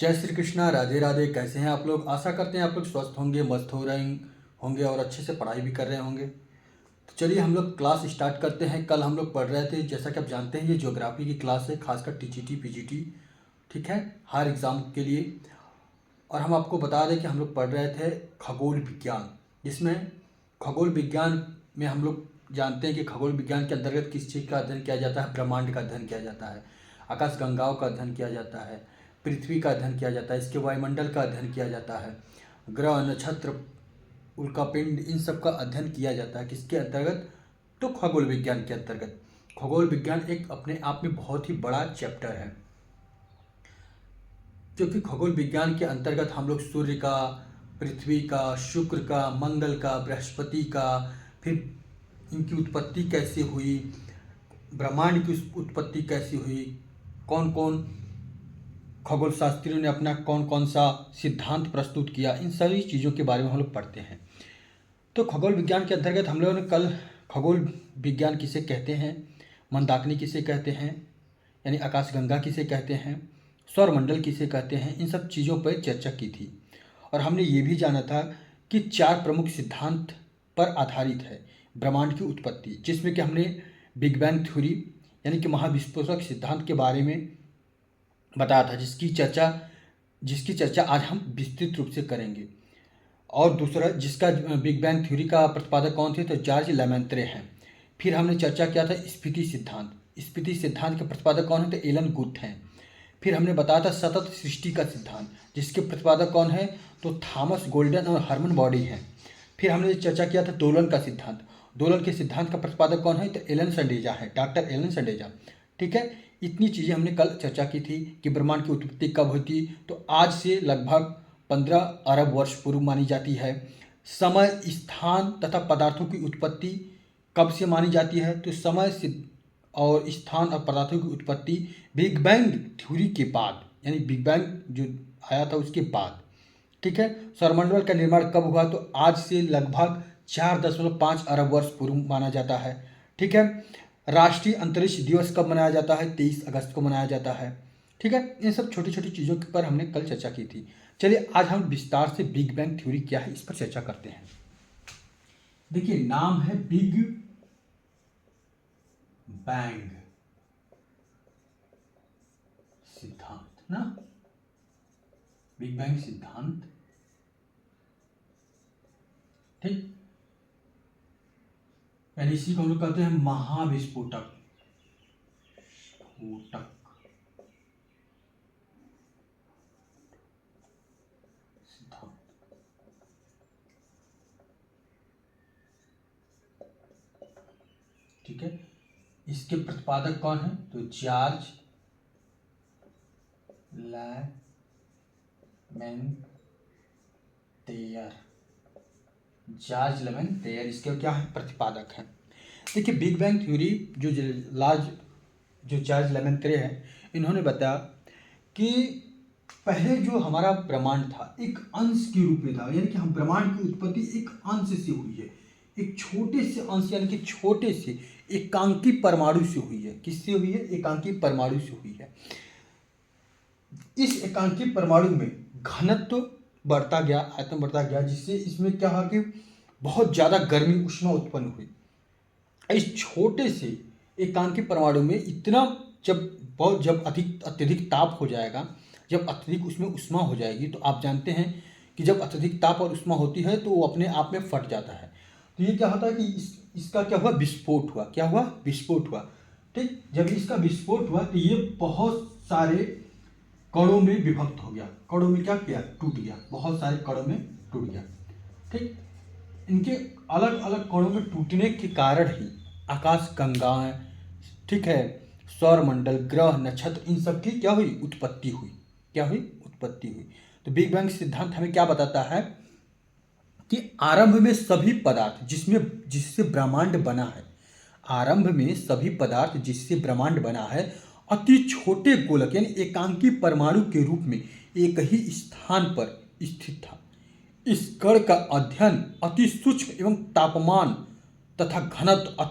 जय श्री कृष्णा, राधे राधे। कैसे हैं आप लोग? आशा करते हैं आप लोग स्वस्थ होंगे, मस्त हो रहे होंगे और अच्छे से पढ़ाई भी कर रहे होंगे। तो चलिए हम लोग क्लास स्टार्ट करते हैं। कल हम लोग पढ़ रहे थे, जैसा कि आप जानते हैं ये ज्योग्राफी की क्लास है, खासकर टीजीटी पीजीटी, ठीक है, हर एग्ज़ाम के लिए। और हम आपको बता दें कि हम लोग पढ़ रहे थे खगोल विज्ञान, जिसमें खगोल विज्ञान में हम लोग जानते हैं कि खगोल विज्ञान के अंतर्गत किस चीज़ का अध्ययन किया जाता है। ब्रह्मांड का अध्ययन किया जाता है, आकाश गंगाओं का अध्ययन किया जाता है, पृथ्वी का अध्ययन किया जाता है, इसके वायुमंडल का अध्ययन किया जाता है, ग्रह नक्षत्र उल्कापिंड इन सब का अध्ययन किया जाता है। किसके अंतर्गत? तो खगोल विज्ञान के अंतर्गत। खगोल विज्ञान एक अपने आप में बहुत ही बड़ा चैप्टर है, क्योंकि खगोल विज्ञान के अंतर्गत हम लोग सूर्य का, पृथ्वी का, शुक्र का, मंगल का, बृहस्पति का, फिर इनकी उत्पत्ति कैसे हुई, ब्रह्मांड की उत्पत्ति कैसी हुई, कौन कौन खगोल शास्त्रियों ने अपना कौन कौन सा सिद्धांत प्रस्तुत किया, इन सभी चीज़ों के बारे में हम लोग पढ़ते हैं। तो खगोल विज्ञान के अंतर्गत हम लोगों ने कल खगोल विज्ञान किसे कहते हैं, मंदाकिनी किसे कहते हैं, यानी आकाशगंगा किसे कहते हैं, सौरमंडल किसे कहते हैं, इन सब चीज़ों पर चर्चा की थी। और हमने ये भी जाना था कि 4 प्रमुख सिद्धांत पर आधारित है ब्रह्मांड की उत्पत्ति, जिसमें कि हमने बिग बैंग थ्योरी यानी कि महाविस्फोटक सिद्धांत के बारे में बताया था, जिसकी चर्चा आज हम विस्तृत रूप से करेंगे। और दूसरा, जिसका बिग बैंग थ्योरी का प्रतिपादक कौन थे, तो जॉर्ज लेमेंत्रे हैं। फिर हमने चर्चा किया था स्फीति सिद्धांत के प्रतिपादक कौन है, तो एलन गुथ हैं। फिर हमने बताया था सतत सृष्टि का सिद्धांत, जिसके प्रतिपादक कौन है, तो थॉमस गोल्डन और हर्मन बॉडी हैं। फिर हमने चर्चा किया था दोलन के सिद्धांत का प्रतिपादक कौन है, तो एलन संडेजा है, डॉक्टर एलन संडेजा, ठीक है। इतनी चीज़ें हमने कल चर्चा की थी कि ब्रह्मांड की उत्पत्ति कब हुई थी, तो आज से लगभग 15 अरब वर्ष पूर्व मानी जाती है। समय, स्थान तथा पदार्थों की उत्पत्ति कब से मानी जाती है, तो समय और स्थान और पदार्थों की उत्पत्ति बिग बैंग थ्योरी के बाद, यानी बिग बैंग जो आया था उसके बाद, ठीक है। सौरमंडल का निर्माण कब हुआ, तो आज से लगभग 4.5 अरब वर्ष पूर्व माना जाता है, ठीक है। राष्ट्रीय अंतरिक्ष दिवस कब मनाया जाता है, 23 अगस्त को मनाया जाता है, ठीक है। इन सब छोटी छोटी चीज़ों पर हमने कल चर्चा की थी। चलिए आज हम विस्तार से बिग बैंग थ्योरी क्या है इस पर चर्चा करते हैं। देखिए, नाम है बिग बैंग सिद्धांत ना, बिग बैंग सिद्धांत, ठीक। यानी इसी को हम लोग कहते हैं महाविस्फोटक सिद्धांत, ठीक है। इसके प्रतिपादक कौन है, तो जॉर्ज लेमेंत्रे इसके क्या है, प्रतिपादक हैं। देखिए, बिग बैंग थ्योरी जो जॉर्ज लेमेंत्रे हैं, इन्होंने बताया कि पहले जो हमारा ब्रह्मांड था एक अंश के रूप में था, यानी कि हम ब्रह्मांड की उत्पत्ति एक अंश से हुई है, एक छोटे से अंश यानी कि छोटे से एकांकी परमाणु से हुई है। किससे हुई है, एकांकी परमाणु से हुई है। इस एकांकी परमाणु में घनत्व बढ़ता गया, आयतन बढ़ता गया, जिससे इसमें क्या हुआ कि बहुत ज़्यादा गर्मी ऊष्मा उत्पन्न हुई। इस छोटे से एकांकी परमाणु में इतना जब अत्यधिक ताप हो जाएगा, जब अत्यधिक उसमें ऊष्मा हो जाएगी, तो आप जानते हैं कि जब अत्यधिक ताप और ऊष्मा होती है तो वो अपने आप में फट जाता है। तो ये क्या होता है कि इसका क्या हुआ, विस्फोट हुआ। क्या हुआ, विस्फोट हुआ, ठीक। जब इसका विस्फोट हुआ तो ये बहुत सारे कणों में विभक्त हो गया। कणों में क्या किया, टूट गया, बहुत सारे कणों में टूट गया, ठीक। इनके अलग अलग कणों में टूटने के कारण ही आकाश गंगाएं, ठीक है, सौरमंडल, ग्रह नक्षत्र, इन सब की क्या हुई, उत्पत्ति हुई। क्या हुई, उत्पत्ति हुई। तो बिग बैंग सिद्धांत हमें क्या बताता है कि आरंभ में सभी पदार्थ जिससे ब्रह्मांड बना है, आरंभ में सभी पदार्थ जिससे ब्रह्मांड बना है अति छोटे गोलक यानी एकांकी परमाणु के रूप में एक ही स्थान पर स्थित था। इस कण का अध्ययन अति सूक्ष्म एवं तापमान तथा घनत्व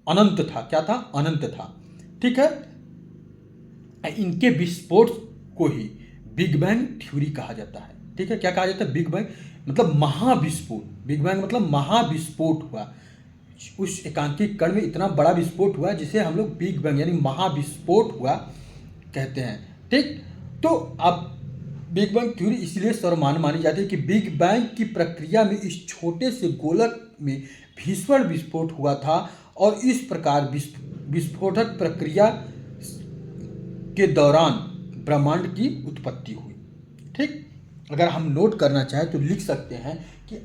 अनंत था। क्या था, अनंत था, ठीक है। इनके विस्फोट को ही बिग बैंग थ्योरी कहा जाता है। ठीक है, क्या कहा जाता है? बिग बैंग मतलब महाविस्फोट। बिग बैंग मतलब महाविस्फोट हुआ, उस एकांकी कण में इतना बड़ा विस्फोट हुआ जिसे हम लोग बिग बैंग यानी महाविस्फोट हुआ कहते हैं। ठीक, तो अब बिग बैंग थ्योरी इसलिए सर्वमान्य मानी जाती है कि बिग बैंग की प्रक्रिया में इस छोटे से गोलक में भीषण विस्फोट हुआ था और इस प्रकार विस्फोटक प्रक्रिया के दौरान ब्रह्मांड की उत्पत्ति हुई। ठीक, अगर हम नोट करना चाहें तो लिख सकते हैं कि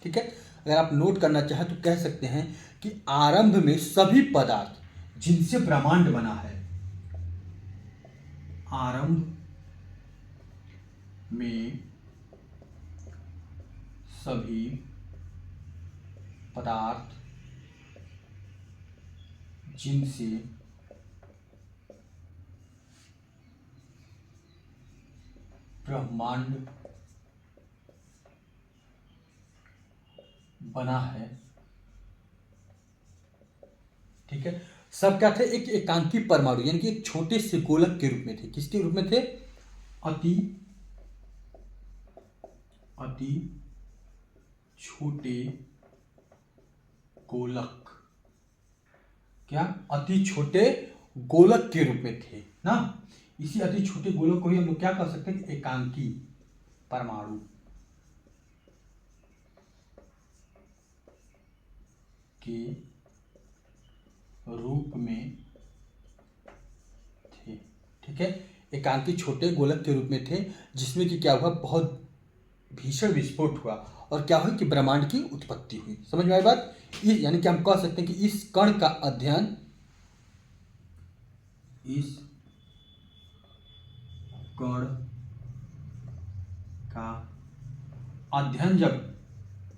ठीक है, अगर आप नोट करना चाहें तो कह सकते हैं कि आरंभ में सभी पदार्थ जिनसे ब्रह्मांड बना है, आरंभ में सभी पदार्थ जिनसे ब्रह्मांड बना है। ठीक है, सब क्या थे? एक एकांकी परमाणु यानी कि एक छोटे से गोलक के रूप में थे। किसके रूप में थे? अति अति छोटे गोलक। क्या? अति छोटे गोलक के रूप में थे ना। इसी अति छोटे गोलक को ही हम लोग क्या कर सकते हैं? एकांकी परमाणु के रूप में थे। ठीक है, एकांकी छोटे गोलक के रूप में थे जिसमें कि क्या हुआ? बहुत भीषण विस्फोट हुआ और क्या हुई कि ब्रह्मांड की उत्पत्ति हुई। समझ में आई बात? यानी कि हम कह सकते हैं कि इस कण का अध्ययन, इस कण का अध्ययन जब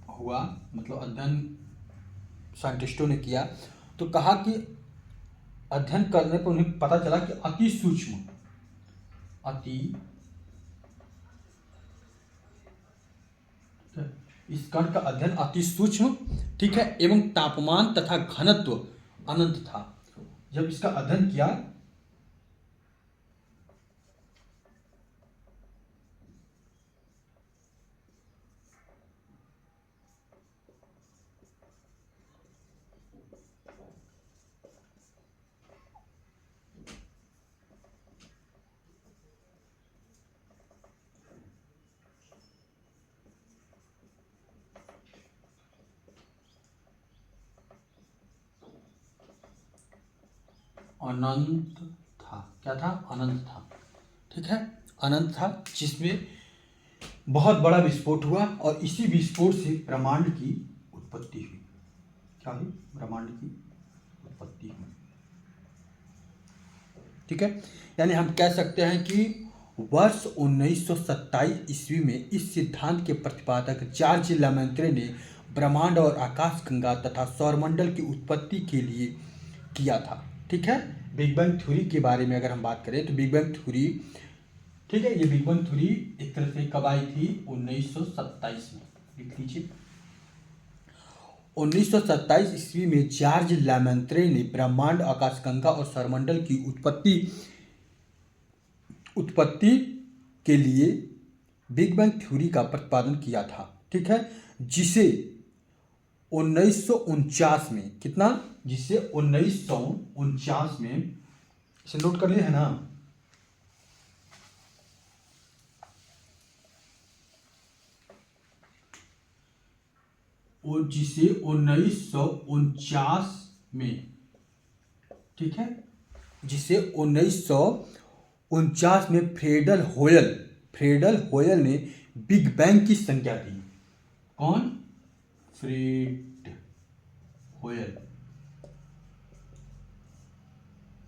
हुआ, मतलब अध्ययन साइंटिस्टों ने किया, तो कहा कि अध्ययन करने पर उन्हें पता चला कि अति सूक्ष्म, इस कण का अध्ययन अति सूक्ष्म, ठीक है, एवं तापमान तथा घनत्व अनंत था। जब इसका अध्ययन किया अनंत था। क्या था? अनंत था। ठीक है, अनंत था, जिसमें बहुत बड़ा विस्फोट हुआ और इसी विस्फोट से ब्रह्मांड की उत्पत्ति हुई। क्या हुई? ब्रह्मांड की उत्पत्ति हुई। ठीक है, यानी हम कह सकते हैं कि वर्ष 1927 ईस्वी में इस सिद्धांत के प्रतिपादक जॉर्ज लेमेंत्रे ने ब्रह्मांड और आकाशगंगा तथा सौरमंडल की उत्पत्ति के लिए किया था। ठीक है, बिग बैंग थ्योरी के बारे में अगर हम बात करें तो बिग बैंग थ्योरी, ठीक है, ये बिग बैंग थ्योरी एक तरह से कब आई थी? 1927 में। लिख लीजिए, 1927 ईस्वी में जॉर्ज लेमेंत्रे ने ब्रह्मांड, आकाशगंगा और सौरमंडल की उत्पत्ति के लिए बिग बैंग थ्योरी का प्रतिपादन किया था। ठीक है, जिसे 1949 में, कितना? जिसे 1949 में, इसे नोट कर लिए है ना, और जिसे 1949 में, ठीक है, जिसे 1949 में फ्रेडल होयल ने बिग बैंग की संज्ञा दी। कौन? फ्रेड होयल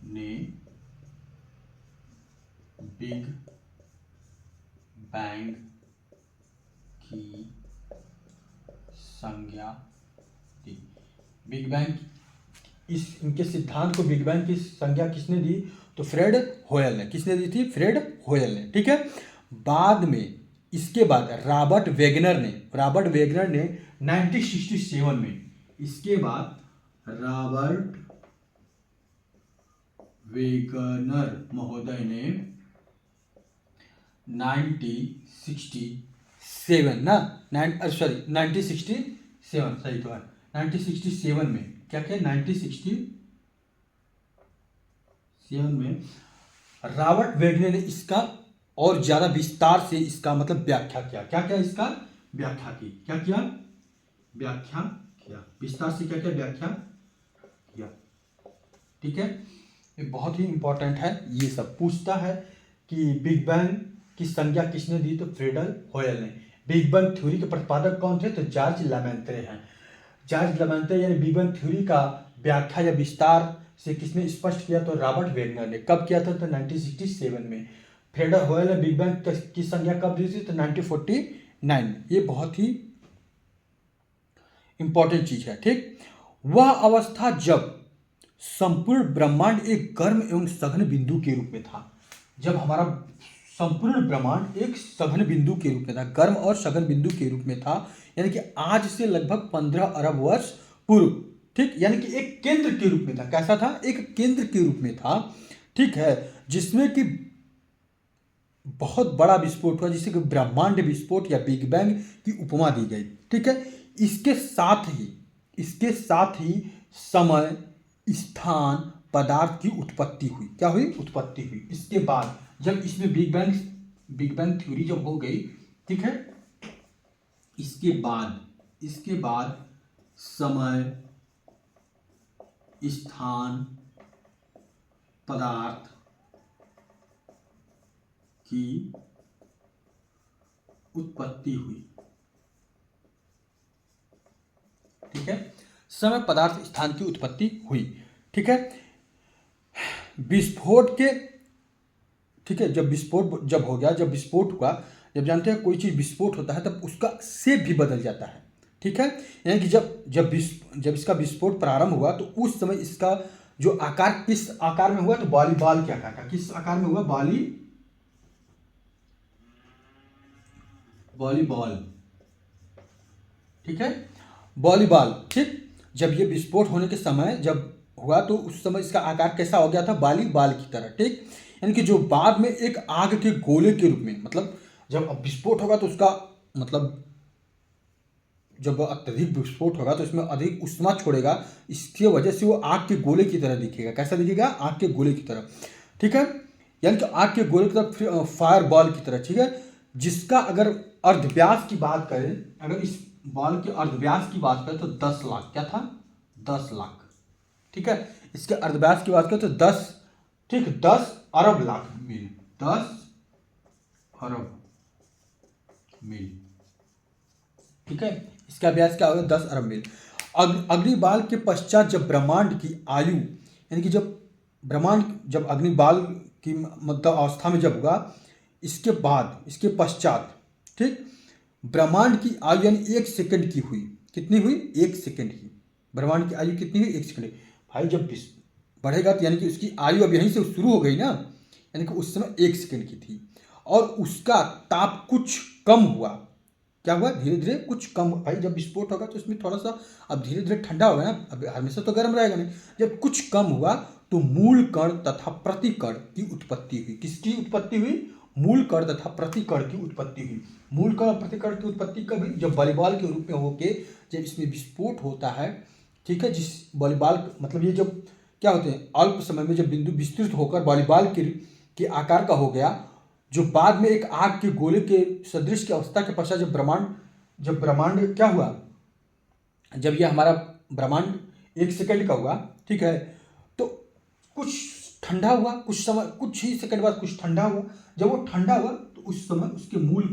ने बिग बैंग की संज्ञा दी। बिग बैंग, इनके सिद्धांत को, बिग बैंग की संज्ञा किसने दी? तो फ्रेड होयल ने। किसने दी थी? फ्रेड होयल ने। ठीक है, बाद में, इसके बाद रॉबर्ट वेगनर ने 1967 में इसके बाद रॉबर्ट वेगनर महोदय ने 1967 सही तो है 1967 में क्या किया 1967 में रॉबर्ट वेगनर ने इसका और ज्यादा विस्तार से इसका मतलब व्याख्या किया। क्या क्या इसका व्याख्या की, क्या किया व्याख्या किया, विस्तार से क्या क्या व्याख्या किया। ठीक है, ये बहुत ही इंपॉर्टेंट है। ये सब पूछता है कि बिग बैंग की संज्ञा किसने दी, तो फ्रीडल होयल ने। बिग बैंग थ्योरी के प्रतिपादक कौन थे, तो जॉर्ज लेमेंत्रे हैं। जॉर्ज लेमेंत्रे यानी बिग बैंग थ्योरी का व्याख्या या विस्तार से किसने स्पष्ट किया, तो रॉबर्ट वेगनर ने। कब किया था, तो 1967 में। फ्रीडल होयल ने बिग बैंग की संज्ञा कब दी थी, तो 1949 में। ये बहुत ही इंपॉर्टेंट चीज है। ठीक, वह अवस्था जब संपूर्ण ब्रह्मांड एक गर्म एवं सघन बिंदु के रूप में था। जब हमारा संपूर्ण ब्रह्मांड एक सघन बिंदु के रूप में था, गर्म और सघन बिंदु के रूप में था, यानी कि आज से लगभग 15 अरब वर्ष पूर्व। ठीक, यानी कि एक केंद्र के रूप में था। कैसा था, एक केंद्र के रूप में था। ठीक है, जिसमें कि बहुत बड़ा विस्फोट हुआ, जिसे कि ब्रह्मांड विस्फोट या बिग बैंग की उपमा दी गई। ठीक है, इसके साथ ही समय, स्थान, पदार्थ की उत्पत्ति हुई। क्या हुई, उत्पत्ति हुई। इसके बाद जब इसमें बिग बैंग थ्योरी जब हो गई, ठीक है, इसके बाद समय, स्थान, पदार्थ की उत्पत्ति हुई। ठीक है, समय, पदार्थ, स्थान की उत्पत्ति हुई। ठीक है, विस्फोट के, ठीक है, जब विस्फोट जब हो गया, जब विस्फोट हुआ, जब जानते हैं कोई चीज विस्फोट होता है तब उसका शेप भी बदल जाता है। ठीक है, यानी कि जब इसका विस्फोट प्रारंभ हुआ तो उस समय इसका जो आकार किस आकार में हुआ, तो वॉलीबॉल के आकार का। किस आकार में हुआ, वॉलीबॉल। ठीक है, वॉलीबॉल। ठीक, जब ये विस्फोट होने के समय जब हुआ तो उस समय इसका आकार कैसा हो गया था, वॉलीबॉल की तरह। ठीक, यानी कि जो बाद में एक आग के गोले के रूप में, मतलब जब विस्फोट होगा तो उसका मतलब जब अत्यधिक विस्फोट होगा तो इसमें अधिक ऊष्मा छोड़ेगा, इसकी वजह से वो आग के गोले की तरह दिखेगा। कैसा दिखेगा, आग के गोले की तरह। ठीक है, यानी कि आग के गोले की तरह, फायर बॉल की तरह। ठीक है, जिसका अगर अर्धव्यास की बात करें, अगर इस बॉल के अर्धव्यास की बात करें तो 10 लाख, क्या था, 10 लाख। ठीक है, इसके अर्धव्यास की बात करें तो 10 अरब लाख मील, 10 अरब मील। ठीक है, इसका व्यास क्या होगा, 10 अरब मील। अग्निबाल के पश्चात जब ब्रह्मांड की आयु, यानी कि जब अग्निबाल की मतलब अवस्था में जब हुआ, इसके पश्चात, ठीक, ब्रह्मांड की आयु यानी 1 सेकंड की हुई। कितनी हुई, 1 सेकंड की। ब्रह्मांड की आयु कितनी हुई, 1 सेकंड। भाई जब बढ़ेगा तो यानी कि उसकी आयु अब यहीं से शुरू हो गई ना, यानी कि उस समय 1 सेकंड की थी। और उसका ताप कुछ कम हुआ। क्या हुआ, धीरे धीरे कुछ कम। भाई जब विस्फोट होगा तो इसमें थोड़ा सा अब धीरे धीरे ठंडा होगा ना, अब हमेशा तो गर्म रहेगा नहीं। जब कुछ कम हुआ तो मूल कण तथा प्रतिकण की उत्पत्ति हुई। किसकी उत्पत्ति हुई, मूल कण तथा प्रतिकण की उत्पत्ति हुई। मूल कण और प्रतिकण की उत्पत्ति कब हुई, जब वॉलीबॉल के रूप में होके जब इसमें विस्फोट होता है। ठीक है, जिस वॉलीबॉल मतलब ये जब क्या होते हैं, अल्प समय में जब बिंदु विस्तृत होकर वॉलीबॉल के आकार का हो गया, जो बाद में एक आग के गोले के सदृश की अवस्था के पश्चात जब ब्रह्मांड क्या हुआ, जब ये हमारा ब्रह्मांड 1 सेकंड का हुआ, ठीक है, तो कुछ ठंडा हुआ, कुछ समय, कुछ ही सेकंड बाद कुछ ठंडा हुआ। जब वो ठंडा हुआ तो उस समय उसके मूल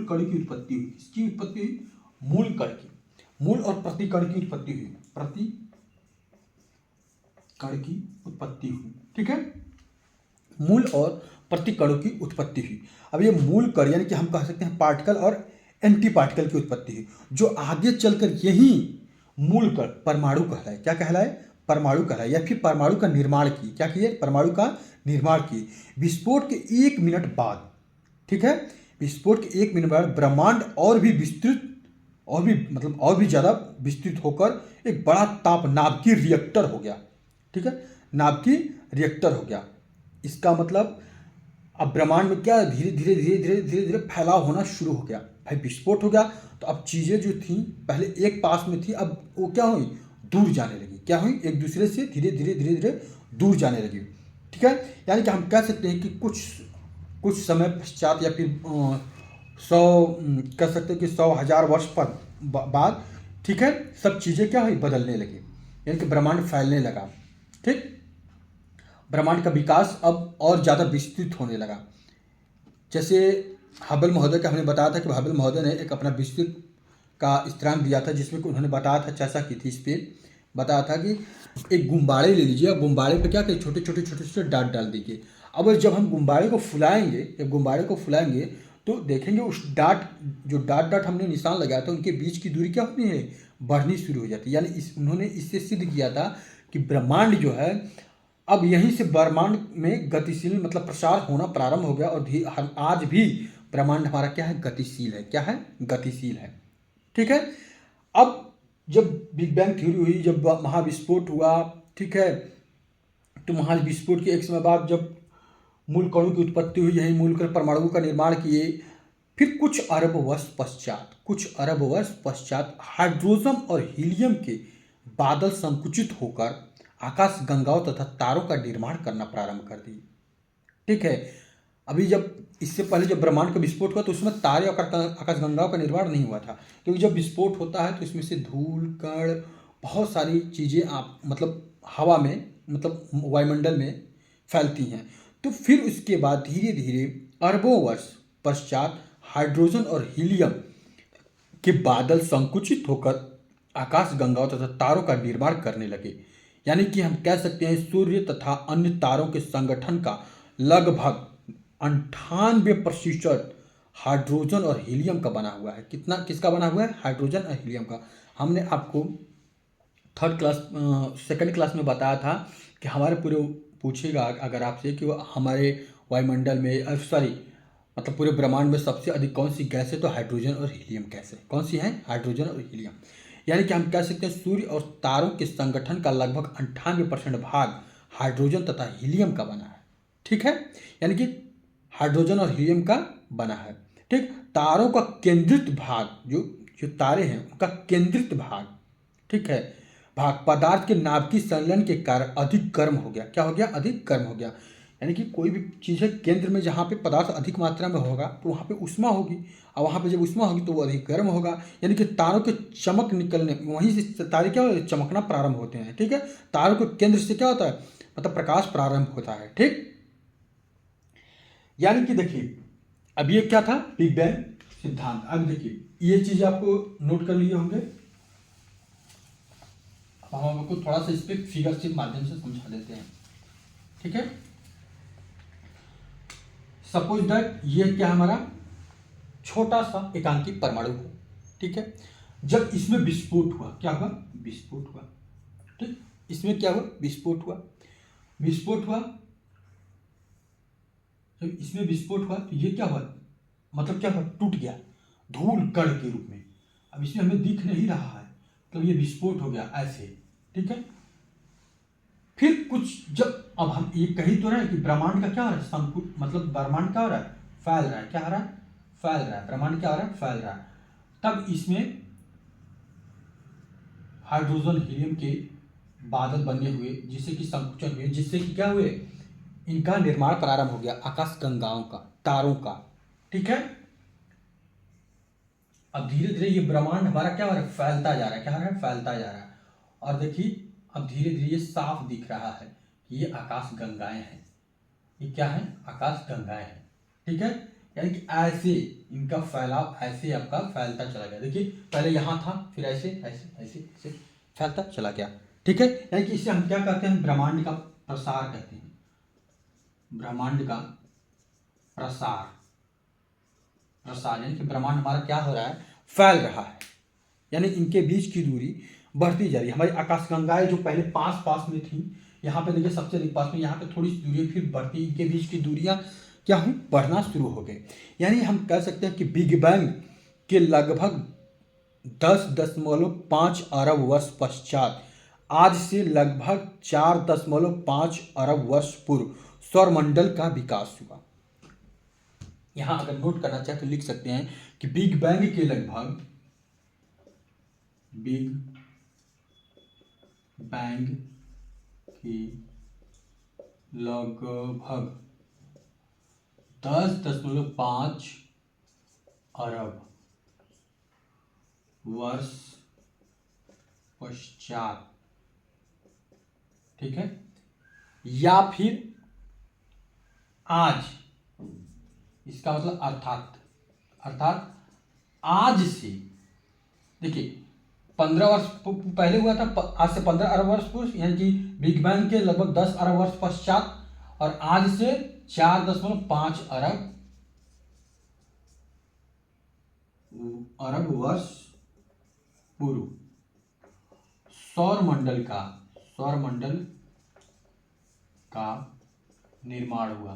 कण की उत्पत्ति हुई। किसकी उत्पत्ति हुई, मूल कण की। मूल और प्रतिकण की उत्पत्ति हुई, प्रतिकण की उत्पत्ति हुई। ठीक है, मूल और प्रतिकणों की उत्पत्ति हुई। अब ये मूल कण यानी कि हम कह सकते हैं पार्टिकल और एंटी पार्टिकल की उत्पत्ति हुई, जो आगे चलकर यही मूल कण परमाणु कहलाए। क्या कहलाए, परमाणु कहलाए, या फिर परमाणु का निर्माण की। क्या किए, परमाणु का निर्माण किए। विस्फोट के 1 मिनट बाद, ठीक है, विस्फोट के 1 मिनट बाद ब्रह्मांड और भी विस्तृत और भी मतलब और भी ज़्यादा विस्तृत होकर एक बड़ा ताप नाभिकीय रिएक्टर हो गया। ठीक है, नाभिकीय रिएक्टर हो गया। इसका मतलब अब ब्रह्मांड में क्या धीरे धीरे धीरे धीरे धीरे धीरे फैलाव होना शुरू हो गया। भाई विस्फोट हो गया तो अब चीज़ें जो थी पहले एक पास में थी, अब वो क्या हुई, दूर जाने लगी। क्या हुई, एक दूसरे से धीरे धीरे धीरे धीरे दूर जाने लगी। ठीक है, यानी कि हम कह सकते हैं कि कुछ कुछ समय पश्चात या फिर 100 कह सकते हैं कि 100,000 वर्ष पर बाद, ठीक है, सब चीज़ें क्या हुई, बदलने लगी, यानी कि ब्रह्मांड फैलने लगा। ठीक, ब्रह्मांड का विकास अब और ज़्यादा विस्तृत होने लगा। जैसे हबल महोदय का हमने बताया था कि हबल महोदय ने एक अपना विस्तृत का स्थिरांक दिया था, जिसमें कि उन्होंने बताया था, चर्चा की थी इस पर, बताया था कि एक गुब्बारे ले लीजिए, अब गुब्बारे पे क्या करें, छोटे छोटे छोटे छोटे डाट डाल दीजिए। अब जब हम गुब्बारे को फुलाएंगे, जब गुब्बारे को फुलाएंगे तो देखेंगे उस डाट, जो डाट डाट हमने निशान लगाया था, उनके बीच की दूरी क्या होती है, बढ़नी शुरू हो जाती है। यानी उन्होंने इससे सिद्ध किया था कि ब्रह्मांड जो है अब यहीं से ब्रह्मांड में गतिशील मतलब प्रसार होना प्रारंभ हो गया। और हम आज भी ब्रह्मांड हमारा क्या है, गतिशील है। क्या है, गतिशील है। ठीक है, अब जब बिग बैंग थ्योरी हुई, जब महाविस्फोट हुआ, ठीक है, तो महाविस्फोट के एक समय बाद जब मूल कणों की उत्पत्ति हुई, यही मूल कण परमाणु का निर्माण किए, फिर कुछ अरब वर्ष पश्चात हाइड्रोजन और हीलियम के बादल संकुचित होकर आकाश गंगाओं तथा तारों का निर्माण करना प्रारंभ कर दिए। ठीक है, अभी जब इससे पहले जब ब्रह्मांड का विस्फोट हुआ तो उसमें तारे और आकाश गंगाओं का निर्माण नहीं हुआ था, क्योंकि जब विस्फोट होता है तो इसमें से धूल कण बहुत सारी चीज़ें आप मतलब हवा में मतलब वायुमंडल में फैलती हैं। तो फिर उसके बाद धीरे धीरे अरबों वर्ष पश्चात हाइड्रोजन और हीलियम के बादल संकुचित होकर आकाश गंगाओं तथा तारों का निर्माण करने लगे। यानी कि हम कह सकते हैं सूर्य तथा अन्य तारों के संगठन का लगभग 98% हाइड्रोजन और हीलियम का बना हुआ है। कितना, किसका बना हुआ है, हाइड्रोजन और हीलियम का। हमने आपको सेकंड क्लास में बताया था कि हमारे पूरे पूछेगा अगर आपसे कि हमारे वायुमंडल में सॉरी मतलब पूरे ब्रह्मांड में सबसे अधिक कौन सी गैस है, तो हाइड्रोजन और हीलियम गैस है। कौन सी है, हाइड्रोजन और हीलियम। यानी कि हम कह सकते हैं सूर्य और तारों के संगठन का लगभग 98% भाग हाइड्रोजन तथा हीलियम का बना है। ठीक है, यानी कि हाइड्रोजन और हीलियम का बना है। ठीक, तारों का केंद्रित भाग, जो जो तारे हैं उनका केंद्रित भाग, ठीक है, भाग पदार्थ के नाभिकीय संलयन के कारण अधिक गर्म हो गया। क्या हो गया, अधिक गर्म हो गया। यानी कि कोई भी चीज़ है केंद्र में जहाँ पे पदार्थ अधिक मात्रा में होगा तो वहाँ पे उष्मा होगी, और वहाँ पे जब उष्मा होगी तो वो अधिक गर्म होगा। यानी कि तारों के चमक निकलने, वहीं से तारे क्या होते हैं, चमकना प्रारंभ होते हैं। ठीक है, तारों के केंद्र से क्या होता है, मतलब प्रकाश प्रारंभ होता है। ठीक, यानी कि देखिए अब ये क्या था, बिग बैंग सिद्धांत। अब देखिए ये चीज आपको नोट कर लिए होंगे, हम आपको थोड़ा सा इस पे फिगर के माध्यम से समझा देते हैं। ठीक है, सपोज दैट ये क्या हमारा छोटा सा एकांकी परमाणु है। ठीक है, जब इसमें विस्फोट हुआ, क्या हुआ, विस्फोट हुआ। ठीक, इसमें क्या हुआ, विस्फोट हुआ। विस्फोट हुआ, जब इसमें विस्फोट हुआ तो ये क्या हुआ, मतलब क्या हुआ, टूट गया धूल कण के रूप में। अब इसमें हमें दिख नहीं रहा है तो ये विस्फोट हो गया ऐसे। ठीक है, फिर कुछ जब अब हम ये कही तो रहे हैं कि ब्रह्मांड का क्या हो रहा है, संकुल मतलब ब्रह्मांड क्या हो रहा है, फैल रहा है। क्या हो रहा है, फैल रहा है। ब्रह्मांड क्या हो रहा है, फैल रहा है। तब इसमें हाइड्रोजन हीलियम के बादल बने हुए, जिससे कि संकुचन हुए, जिससे कि क्या हुए, इनका निर्माण प्रारंभ हो गया आकाश गंगाओं का, तारों का। ठीक है, अब धीरे धीरे ये ब्रह्मांड हमारा क्या हो रहा है, फैलता जा रहा है। क्या हो रहा है, फैलता जा रहा है। और देखिए अब धीरे धीरे ये साफ दिख रहा है कि ये आकाश गंगाएं हैं। ये क्या है, आकाश गंगाएं हैं। ठीक है, यानी कि ऐसे इनका फैलाव ऐसे आपका फैलता चला गया। देखिए पहले यहाँ था, फिर ऐसे ऐसे ऐसे ऐसे फैलता चला गया। ठीक है, यानी कि इसे हम क्या कहते हैं, ब्रह्मांड का प्रसार कहते हैं। ब्रह्मांड का प्रसार, प्रसार यानी कि ब्रह्मांड हमारा क्या हो रहा है, फैल रहा है। यानी इनके बीच की दूरी बढ़ती जा रही है। हमारी आकाशगंगाएं जो पहले पास पास में थी, यहाँ पे देखिए सबसे अधिक पास में, यहाँ पे थोड़ी सी दूरी फिर बढ़ती, इनके बीच की दूरियां क्या हुई, बढ़ना शुरू हो गई। यानी हम कह सकते हैं कि बिग बैंग के लगभग 10.5 अरब वर्ष पश्चात, आज से लगभग 4.5 अरब वर्ष पूर्व सौरमंडल का विकास हुआ। यहां अगर नोट करना चाहे तो लिख सकते हैं कि बिग बैंग के लगभग 10.5 अरब वर्ष पश्चात, ठीक है, या फिर आज, इसका मतलब अर्थात आज से, देखिए 15 वर्ष पहले हुआ था, आज से 15 अरब वर्ष पूर्व, यानी कि बिग बैंग के लगभग 10 अरब वर्ष पश्चात, और आज से 4.5 अरब वर्ष पूर्व सौरमंडल का निर्माण हुआ।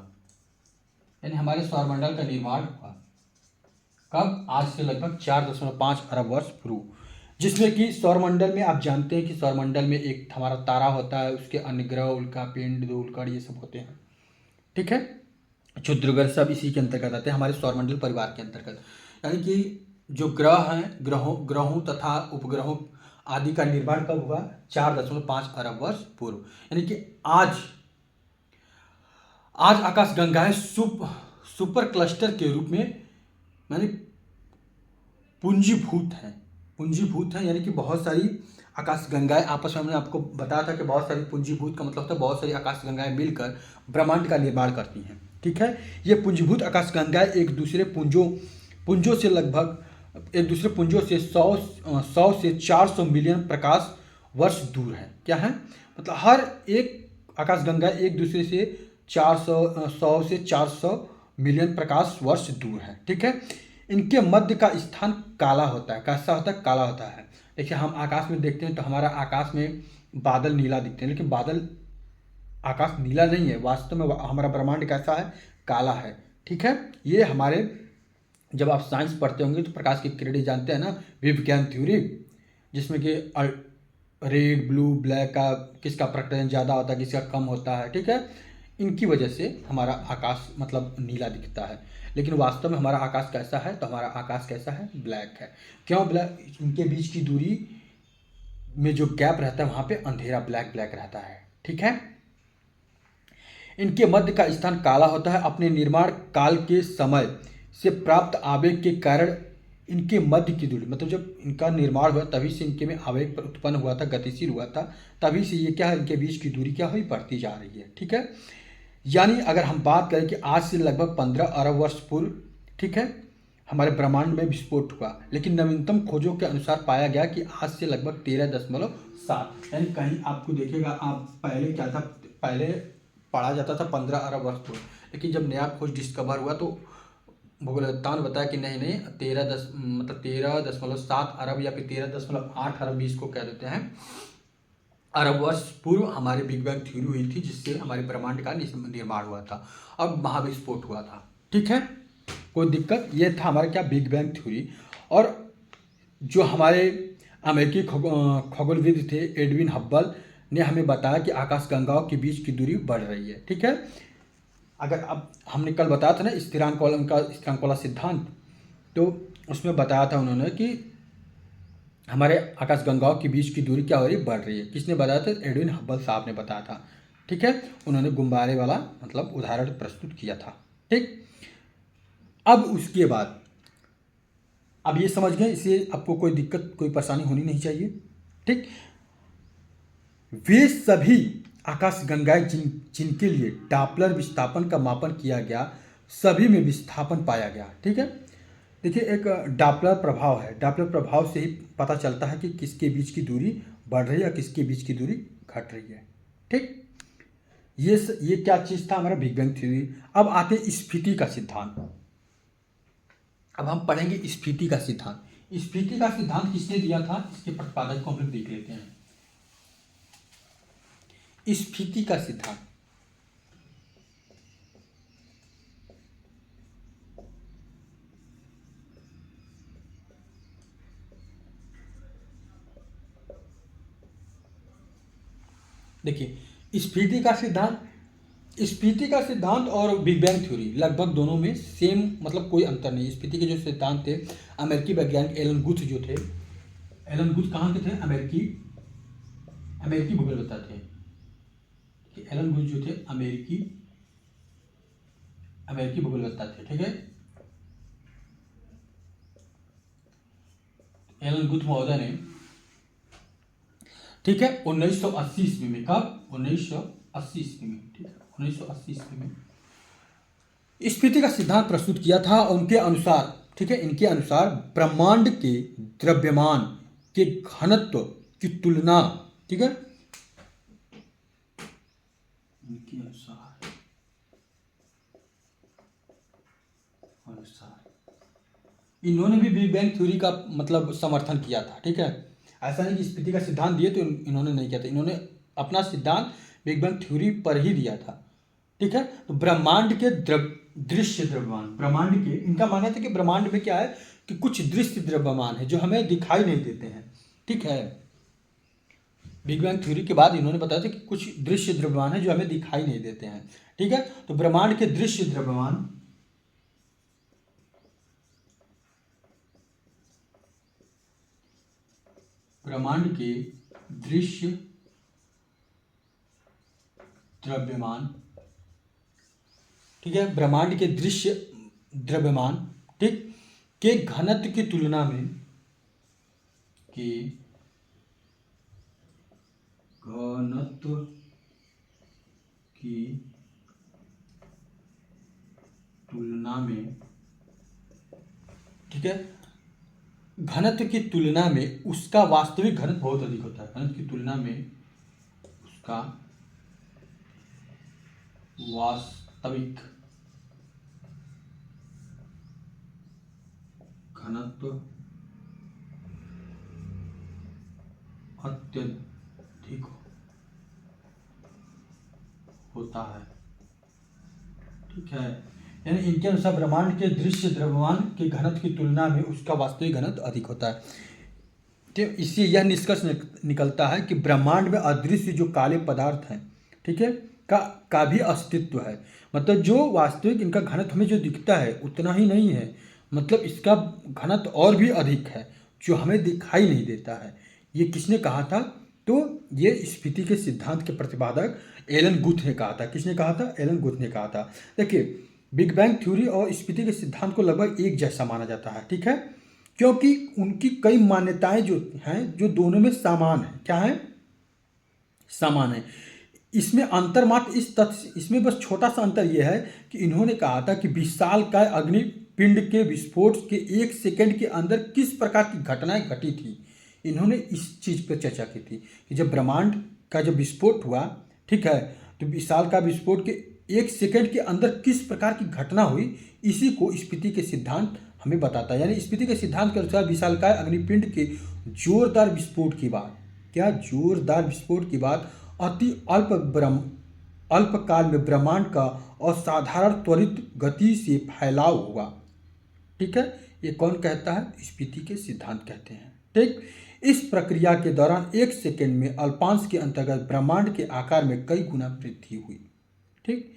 यानी हमारे सौरमंडल का निर्माण हुआ कब? आज से लगभग 4.5 अरब वर्ष पूर्व, जिसमें कि सौरमंडल में आप जानते हैं कि सौरमंडल में एक हमारा तारा होता है, उसके अन्य ग्रह, उल्का पिंड, धूलकण, ये सब होते हैं, ठीक है, क्षुद्र ग्रह सब इसी के अंतर्गत आते हैं, हमारे सौरमंडल परिवार के अंतर्गत। यानी कि जो ग्रह हैं, ग्रहों तथा उपग्रहों आदि का निर्माण कब हुआ? 4.5 अरब वर्ष पूर्व। यानी कि आज आकाशगंगाएं सुपर क्लस्टर के रूप में यानी पूंजीभूत हैं, यानी कि बहुत सारी आकाशगंगाएं आपस में, हमने आपको बताया था कि बहुत सारी पूंजीभूत का मतलब होता है बहुत सारी आकाशगंगाएं मिलकर ब्रह्मांड का निर्माण करती हैं, ठीक है। ये पूंजीभूत आकाशगंगाएं एक दूसरे पुंजों से लगभग 100 से 400 मिलियन प्रकाश वर्ष दूर है। क्या है? मतलब हर एक आकाशगंगा एक दूसरे से 100 से 400 मिलियन प्रकाश वर्ष दूर है, ठीक है। इनके मध्य का स्थान काला होता है। कैसा होता है? काला होता है। देखिए, हम आकाश में देखते हैं तो हमारा आकाश में बादल नीला दिखते हैं, लेकिन आकाश नीला नहीं है, वास्तव में हमारा ब्रह्मांड कैसा है? काला है, ठीक है। ये हमारे, जब आप साइंस पढ़ते होंगे तो प्रकाश की किरणें जानते हैं ना, विज्ञान थ्योरी, जिसमें कि रेड, ब्लू, ब्लैक का किसका प्रकटन ज़्यादा होता है, किसका कम होता है, ठीक है। इनकी वजह से हमारा आकाश मतलब नीला दिखता है, लेकिन वास्तव में हमारा आकाश कैसा है? तो हमारा आकाश कैसा है? ब्लैक है। क्यों ब्लैक? इनके बीच की दूरी में जो गैप रहता है वहाँ पे अंधेरा ब्लैक रहता है, ठीक है। इनके मध्य का स्थान काला होता है। अपने निर्माण काल के समय से प्राप्त आवेग के कारण इनके मध्य की दूरी, मतलब जब इनका निर्माण हुआ तभी से इनके में आवेग उत्पन्न हुआ था, गतिशील हुआ था, तभी से ये क्या है, इनके बीच की दूरी क्या हुई? बढ़ती जा रही है, ठीक है। यानी अगर हम बात करें कि आज से लगभग 15 अरब वर्ष पूर्व, ठीक है, हमारे ब्रह्मांड में विस्फोट हुआ, लेकिन नवीनतम खोजों के अनुसार पाया गया कि आज से लगभग 13.7, यानी कहीं आपको देखिएगा, आप पहले क्या था, पहले पढ़ा जाता था 15 अरब वर्ष पूर्व, लेकिन जब नया खोज डिस्कवर हुआ तो भूगोलवेत्ताओं ने बताया कि नहीं, 13.7 अरब या फिर 13.8 अरब भी इसको कह देते हैं, अरब वर्ष पूर्व हमारे बिग बैंग थ्योरी हुई थी, जिससे हमारे ब्रह्मांड का निर्माण हुआ था, अब महाविस्फोट हुआ था, ठीक है। कोई दिक्कत? ये था हमारा क्या? Big bang theory. और जो हमारे अमेरिकी खगोलविद थे एडविन हब्बल ने हमें बताया कि आकाशगंगाओं के बीच की दूरी बढ़ रही है, ठीक है। अगर अब हमने कल बताया था ना स्थिरांक वाला सिद्धांत, तो उसमें बताया था उन्होंने कि हमारे आकाशगंगाओं के बीच की दूरी क्या हो रही है? बढ़ रही है। किसने बताया था? एडविन हब्बल साहब ने बताया था, ठीक है। उन्होंने गुब्बारे वाला मतलब उदाहरण प्रस्तुत किया था, ठीक। अब उसके बाद, अब ये समझ गए, इससे आपको कोई दिक्कत, कोई परेशानी होनी नहीं चाहिए, ठीक। वे सभी आकाशगंगाएं जिनके लिए डॉपलर विस्थापन का मापन किया गया, सभी में विस्थापन पाया गया, ठीक है। देखिए, एक डॉपलर प्रभाव है, डॉपलर प्रभाव से ही पता चलता है कि किसके बीच की दूरी बढ़ रही है या किसके बीच की दूरी घट रही है, ठीक। ये क्या चीज़ था? हमारा बिग बैंग थ्योरी। अब आते हैं स्फीति का सिद्धांत। अब हम पढ़ेंगे स्फीति का सिद्धांत। स्फीति का सिद्धांत किसने दिया था? इसके प्रतिपादक को हम लोग देख लेते हैं। स्फीति का सिद्धांत, देखिए स्फीति का सिद्धांत और बिग बैंग थ्योरी लगभग दोनों में सेम, मतलब कोई अंतर नहीं। स्फीति के जो सिद्धांत थे, अमेरिकी वैज्ञानिक एलन गुथ जो थे, एलन गुथ कहाँ के थे? अमेरिकी भूगोलवेत्ता थे। कि एलन गुथ जो थे अमेरिकी भूगोलवेत्ता थे, ठीक है। एलन गुथ महोदय ने, ठीक है, 1980 ईस्वी में, कब? 1980 ईस्वी में, ठीक है, 1980 ईस्वी में स्फीति का सिद्धांत प्रस्तुत किया था। उनके अनुसार, ठीक है, इनके अनुसार ब्रह्मांड के द्रव्यमान के घनत्व की तुलना, ठीक है, इनके अनुसार इन्होंने भी बिग बैंग थ्योरी का मतलब समर्थन किया था, ठीक है। ऐसा नहीं कि स्फीति का सिद्धांत दिए तो इन्होंने नहीं किया था, इन्होंने अपना सिद्धांत बिग बैंग थ्योरी पर ही दिया था, ठीक है। तो ब्रह्मांड के दृश्य द्रव्यमान, ब्रह्मांड के, इनका मानना था कि ब्रह्मांड में क्या है कि कुछ दृश्य द्रव्यमान है जो हमें दिखाई नहीं देते हैं, ठीक है। बिग बैंग थ्योरी के बाद इन्होंने बताया था कि कुछ दृश्य द्रव्यमान है जो हमें दिखाई नहीं देते हैं, ठीक है। तो ब्रह्मांड के दृश्य द्रव्यमान, ब्रह्मांड के दृश्य द्रव्यमान, ठीक है, ब्रह्मांड के दृश्य द्रव्यमान, ठीक, के घनत्व की तुलना में, के घनत्व की तुलना में, ठीक है, घनत्व की तुलना में उसका वास्तविक घनत्व बहुत अधिक होता है। घनत्व की तुलना में उसका वास्तविक घनत्व अत्यधिक होता है, ठीक है। यानी इनके अनुसार ब्रह्मांड के दृश्य द्रव्यमान के घनत्व की तुलना में उसका वास्तविक घनत्व अधिक होता है। तो इससे यह निष्कर्ष निकलता है कि ब्रह्मांड में अदृश्य जो काले पदार्थ हैं, ठीक है, का भी अस्तित्व है। मतलब जो वास्तविक इनका घनत्व हमें जो दिखता है उतना ही नहीं है, मतलब इसका घनत्व और भी अधिक है जो हमें दिखाई नहीं देता है। ये किसने कहा था? तो ये स्फीति के सिद्धांत के प्रतिपादक एलन गुथ ने कहा था। किसने कहा था? एलन गुथ ने कहा था। देखिए, बिग बैंग थ्योरी और स्फीति के सिद्धांत को लगभग एक जैसा माना जाता है, ठीक है, क्योंकि उनकी कई मान्यताएं जो हैं जो दोनों में समान है। क्या है? समान है। इसमें अंतर मात्र इस तथ्य, इसमें बस छोटा सा अंतर यह है कि इन्होंने कहा था कि विशालकाय अग्निपिंड के विस्फोट के 1 सेकंड के अंदर किस प्रकार की घटनाएं घटी थी। इन्होंने इस चीज़ पर चर्चा की थी कि जब ब्रह्मांड का जब विस्फोट हुआ, ठीक है, तो विशालकाय विस्फोट के 1 सेकंड के अंदर किस प्रकार की घटना हुई, इसी को स्फीति के सिद्धांत हमें बताता है। यानी स्फीति के सिद्धांत के अनुसार विशालकाय अग्निपिंड के जोरदार विस्फोट के बाद, क्या जोरदार विस्फोट के बाद अति अल्प काल में ब्रह्मांड का असाधारण त्वरित गति से फैलाव हुआ, ठीक है। ये कौन कहता है? स्फीति के सिद्धांत कहते हैं, ठीक। इस प्रक्रिया के दौरान 1 सेकंड में अल्पांश के अंतर्गत ब्रह्मांड के आकार में कई गुना वृद्धि हुई, ठीक।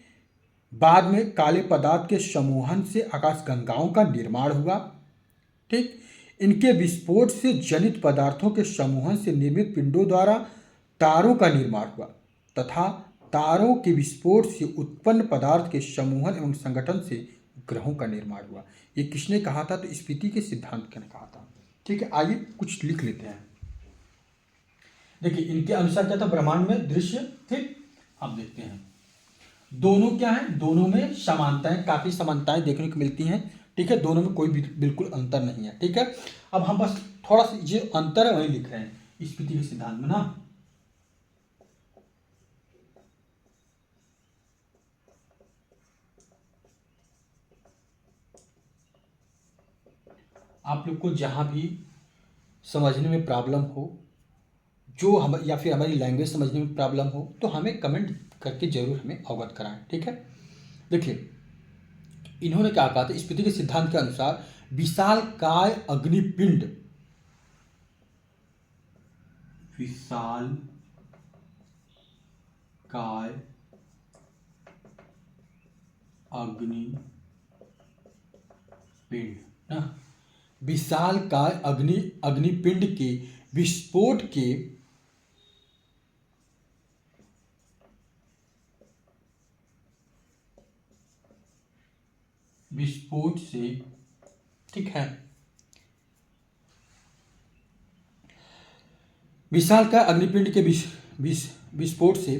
बाद में काले पदार्थ के समूहन से आकाशगंगाओं का निर्माण हुआ, ठीक। इनके विस्फोट से जनित पदार्थों के समूहन से निर्मित पिंडों द्वारा तारों का निर्माण हुआ तथा तारों के विस्फोट से उत्पन्न पदार्थ के समूहन एवं संगठन से ग्रहों का निर्माण हुआ। ये किसने कहा था? तो स्फीति के सिद्धांत ने कहा था, ठीक है। आइए कुछ लिख लेते हैं। देखिए, इनके अनुसार क्या था? ब्रह्मांड में दृश्य, ठीक। अब देखते हैं दोनों क्या है। दोनों में समानताएं, काफी समानताएं देखने को मिलती हैं, ठीक है। दोनों में कोई बिल्कुल अंतर नहीं है, ठीक है। अब हम बस थोड़ा सा जो अंतर है वही लिख रहे हैं स्फीति के सिद्धांत में ना। आप लोग को जहाँ भी समझने में प्रॉब्लम हो, जो हम या फिर हमारी लैंग्वेज समझने में प्रॉब्लम हो, तो हमें कमेंट करके जरूर हमें अवगत कराएं, ठीक है। देखिए, इन्होंने क्या कहा था? स्फीति के सिद्धांत के अनुसार विशालकाय अग्निपिंड, विशाल काय अग्नि पिंड ना, विशाल काय अग्निपिंड के विस्फोट से, ठीक है, विशाल काय अग्निपिंड के विस्फोट से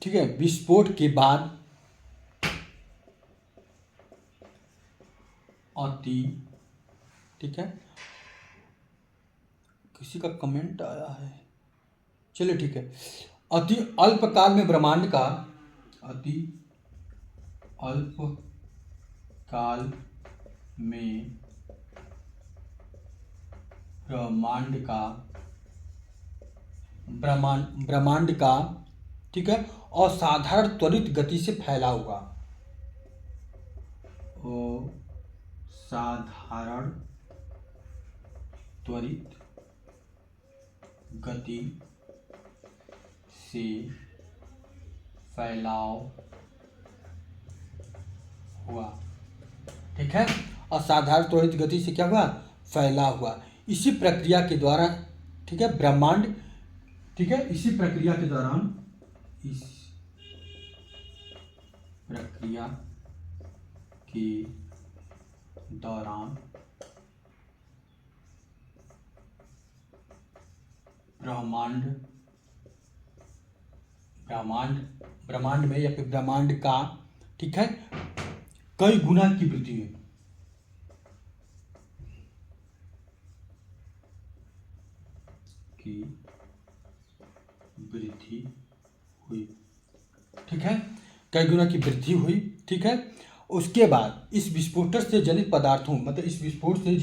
ठीक है, विस्फोट के बाद अति, ठीक है, किसी का कमेंट आया है, चलिए ठीक है, अति अल्पकाल में ब्रह्मांड का, अति अल्पकाल में ब्रह्मांड का, ठीक है, असाधारण त्वरित गति से फैला हुआ, असाधारण त्वरित गति से फैलाव हुआ, ठीक है, असाधारण त्वरित गति से क्या हुआ, फैला हुआ, इसी प्रक्रिया के द्वारा, ठीक है, ब्रह्मांड, ठीक है, इसी प्रक्रिया के दौरान, इस प्रक्रिया के दौरान ब्रह्मांड में या फिर ब्रह्मांड का, ठीक है, कई गुना की वृद्धि हुई, ठीक है, कई गुना की वृद्धि हुई, ठीक है। उसके बाद इस विस्फोट से जनित पदार्थों, मतलब इस विस्फोट से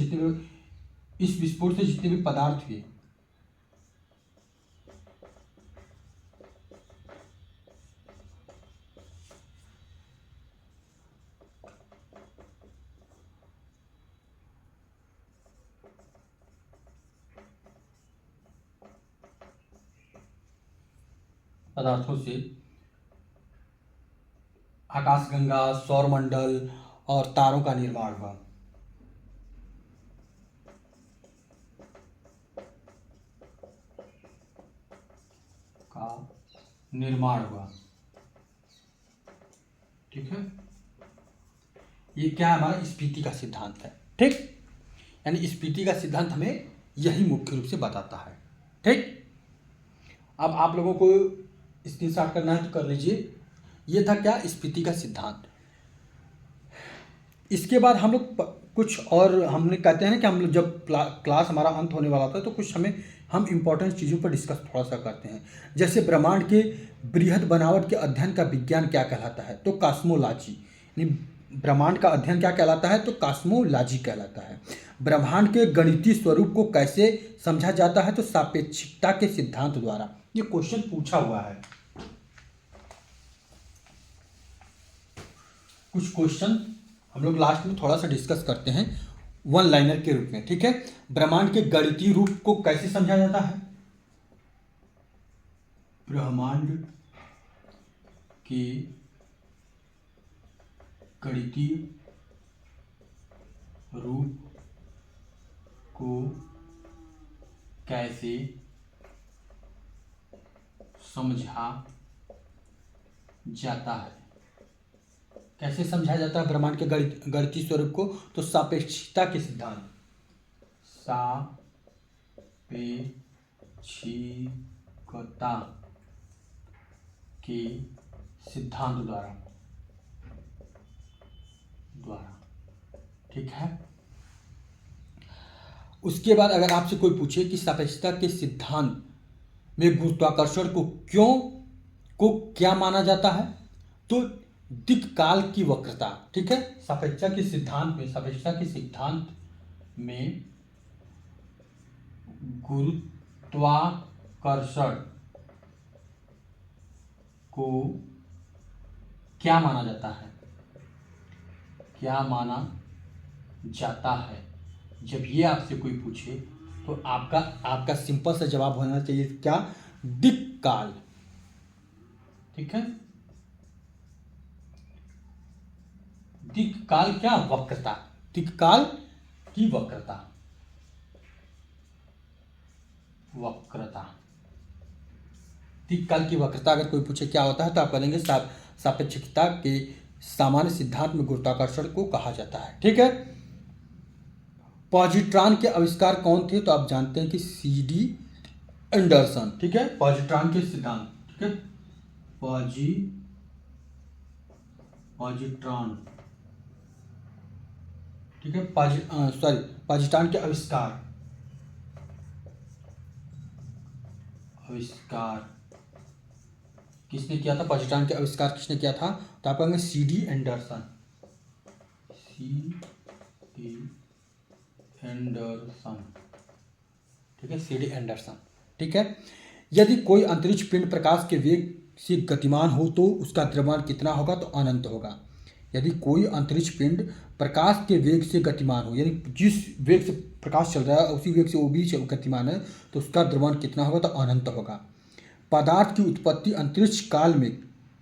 जितने भी पदार्थ हुए, पदार्थों से आकाशगंगा, सौरमंडल और तारों का निर्माण हुआ, ठीक है। ये क्या हमारा स्पीति का सिद्धांत है, ठीक, यानी स्पीति का सिद्धांत हमें यही मुख्य रूप से बताता है, ठीक। अब आप लोगों को स्क्रीनशॉट करना है तो कर लीजिए। ये था क्या, स्पीति का सिद्धांत। इसके बाद हम लोग कुछ और, हमने कहते हैं ना कि हम लोग जब क्लास हमारा अंत होने वाला था तो कुछ हम इम्पोर्टेंट चीज़ों पर डिस्कस थोड़ा सा करते हैं। जैसे ब्रह्मांड के बृहद बनावट के अध्ययन का विज्ञान क्या कहलाता है, तो कॉस्मोलॉजी, यानी ब्रह्मांड का अध्ययन क्या कहलाता है, तो कॉस्मोलॉजी कहलाता है। ब्रह्मांड के गणितीय स्वरूप को कैसे समझा जाता है, तो सापेक्षिकता के सिद्धांत द्वारा। ये क्वेश्चन पूछा हुआ है, कुछ क्वेश्चन हम लोग लास्ट में थोड़ा सा डिस्कस करते हैं वन लाइनर के रूप में, ठीक है। ब्रह्मांड के गणितीय रूप को कैसे समझा जाता है, ब्रह्मांड के गणितीय रूप को कैसे समझा जाता है, कैसे समझा जाता है ब्रह्मांड के गणितीय स्वरूप को, तो सापेक्षिकता के सिद्धांत, सापेक्षिकता के सिद्धांत द्वारा, ठीक है। उसके बाद अगर आपसे कोई पूछे कि सापेक्षिकता के सिद्धांत में गुरुत्वाकर्षण को क्या माना जाता है, तो दिक्काल की वक्रता, ठीक है। सापेक्षता के सिद्धांत में गुरुत्वाकर्षण को क्या माना जाता है? जब ये आपसे कोई पूछे तो आपका सिंपल सा जवाब होना चाहिए क्या? दिक्काल, ठीक है। दिक्काल क्या? वक्रता, दिक्काल की वक्रता। दिक्काल की वक्रता अगर कोई पूछे क्या होता है तो आप कहेंगे सापेक्षता के सामान्य सिद्धांत में गुरुत्वाकर्षण को कहा जाता है, ठीक है। पॉजिट्रॉन के आविष्कार कौन थे? तो आप जानते हैं कि CD एंडरसन, ठीक है। पॉजिट्रॉन के सिद्धांत, ठीक है। पॉजिट्रॉन, ठीक है। पॉजिट्रॉन के आविष्कार किसने किया था? पॉजिट्रॉन के आविष्कार किसने किया था? तो आप कहेंगे CD एंडरसन, ठीक है। CD एंडरसन, ठीक है। यदि कोई अंतरिक्ष पिंड प्रकाश के वेग से गतिमान हो तो उसका द्रव्यमान कितना होगा? तो अनंत होगा। यदि कोई अंतरिक्ष पिंड प्रकाश के वेग से गतिमान हो, यानी जिस वेग से प्रकाश चल रहा है उसी वेग से वो भी गतिमान है, तो उसका द्रव्यमान कितना होगा? तो अनंत होगा। पदार्थ की उत्पत्ति अंतरिक्ष काल में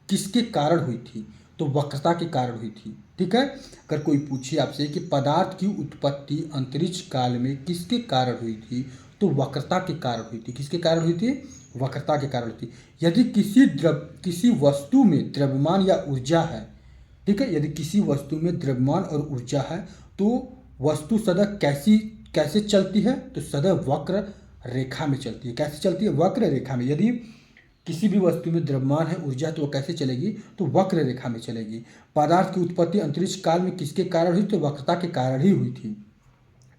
किसके कारण हुई थी? तो वक्रता के कारण हुई थी, ठीक है। अगर कोई पूछे आपसे कि पदार्थ की उत्पत्ति अंतरिक्ष काल में किसके कारण हुई थी, तो वक्रता के कारण हुई थी। किसके कारण हुई थी? वक्रता के कारण हुई थी। यदि किसी वस्तु में द्रव्यमान या ऊर्जा है, ठीक है, यदि किसी वस्तु में द्रव्यमान और ऊर्जा है तो वस्तु सदैव कैसे चलती है? तो सदैव वक्र रेखा में चलती है। कैसे चलती है? वक्र रेखा में। यदि किसी भी वस्तु में द्रव्यमान है, ऊर्जा, तो वो कैसे चलेगी? तो वक्र रेखा में चलेगी। पदार्थ की उत्पत्ति अंतरिक्ष काल में किसके कारण हुई? तो वक्रता के कारण ही हुई थी,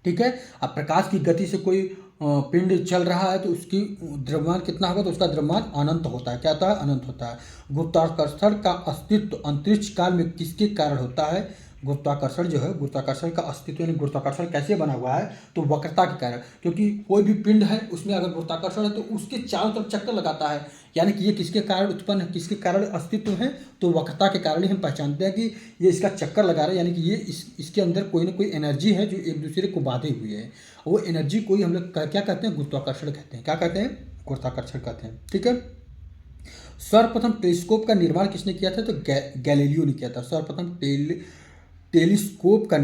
ठीक है। अब प्रकाश की गति से कोई पिंड चल रहा है तो उसकी द्रव्यमान कितना होगा? तो उसका द्रव्यमान अनंत होता है। क्या होता है? अनंत होता है। गुरुत्वाकर्षण का अस्तित्व अंतरिक्ष काल में किसके कारण होता है? गुरुत्वाकर्षण जो है, गुरुत्वाकर्षण का अस्तित्व यानी गुरुत्वाकर्षण कैसे बना हुआ है? तो वक्रता के कारण। क्योंकि कोई भी पिंड है उसमें अगर गुरुत्वाकर्षण है तो उसके चारों तरफ चक्कर लगाता है, यानी कि ये किसके कारण उत्पन्न है, किसके कारण अस्तित्व है? तो वक्रता के कारण ही हम पहचानते हैं कि ये इसका चक्कर लगा रहा है, यानी कि ये इसके अंदर कोई ना कोई एनर्जी है जो एक दूसरे को बांधे हुए है। वो एनर्जी को ही हम लोग क्या कहते हैं? गुरुत्वाकर्षण कहते हैं। क्या कहते हैं? गुरुत्वाकर्षण कहते हैं, ठीक है। सर्वप्रथम टेलीस्कोप का निर्माण किसने किया था? तो गैलीलियो ने किया था। सर्वप्रथम टेलीस्कोप का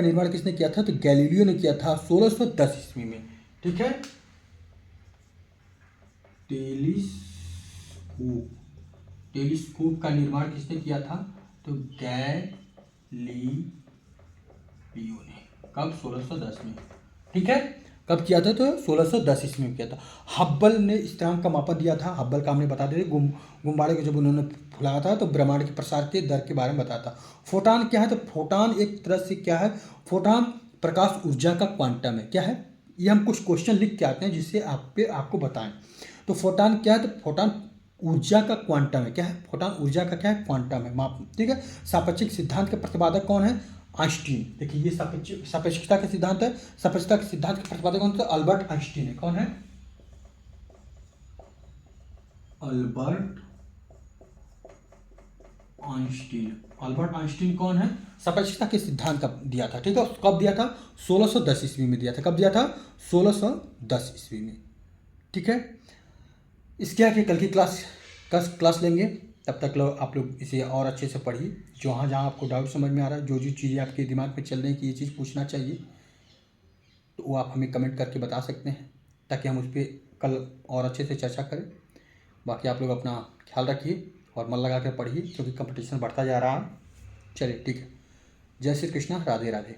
निर्माण किसने किया था? तो गैलीलियो ने किया था 1610 ईस्वी में, ठीक है। टेलीस्कोप का निर्माण किसने किया था? तो गैलीलियो ने। कब? 1610 में, ठीक है। कब किया था? तो 1610 ईस्वी में किया था। हब्बल ने स्थिरांक का मापन दिया था। हब्बल का हमने बता दिया, गुब्बारे को जब उन्होंने फुलाया था तो ब्रह्मांड के प्रसार के दर के बारे में बताया था। फोटान क्या है? तो फोटान एक तरह से क्या है? फोटान प्रकाश ऊर्जा का क्वांटम है। क्या है? ये हम कुछ क्वेश्चन लिख के आते हैं जिससे आपको बताएं। तो फोटान क्या है? तो फोटान ऊर्जा का क्वांटम है। क्या है? फोटान ऊर्जा का क्या है? क्वांटम है, माप, ठीक है। सापेक्षिक सिद्धांत के प्रतिपादक कौन है? आइंस्टीन। देखिए ये सापेक्षिकता का सिद्धांत है। सापेक्षिकता के सिद्धांत के प्रतिपादक कौन थे? अल्बर्ट आइंस्टीन है। कौन है? अल्बर्ट आइंस्टीन कौन है? सापेक्षिकता के सिद्धांत का दिया था, ठीक है। कब दिया था? 1610 ईस्वी में दिया था। कब दिया था? 1610 ईस्वी में, ठीक है। इसके आगे कल की क्लास लेंगे। तब तक आप लोग इसे और अच्छे से पढ़िए। जहाँ आपको डाउट समझ में आ रहा है, जो चीज़ें आपके दिमाग में चल रही हैं कि ये चीज़ पूछना चाहिए, तो वो आप हमें कमेंट करके बता सकते हैं ताकि हम उस पर कल और अच्छे से चर्चा करें। बाकी आप लोग अपना ख्याल रखिए और मन लगा कर पढ़िए क्योंकि कंपटीशन बढ़ता जा रहा है। चलिए, ठीक है। जय श्री कृष्णा, राधे राधे।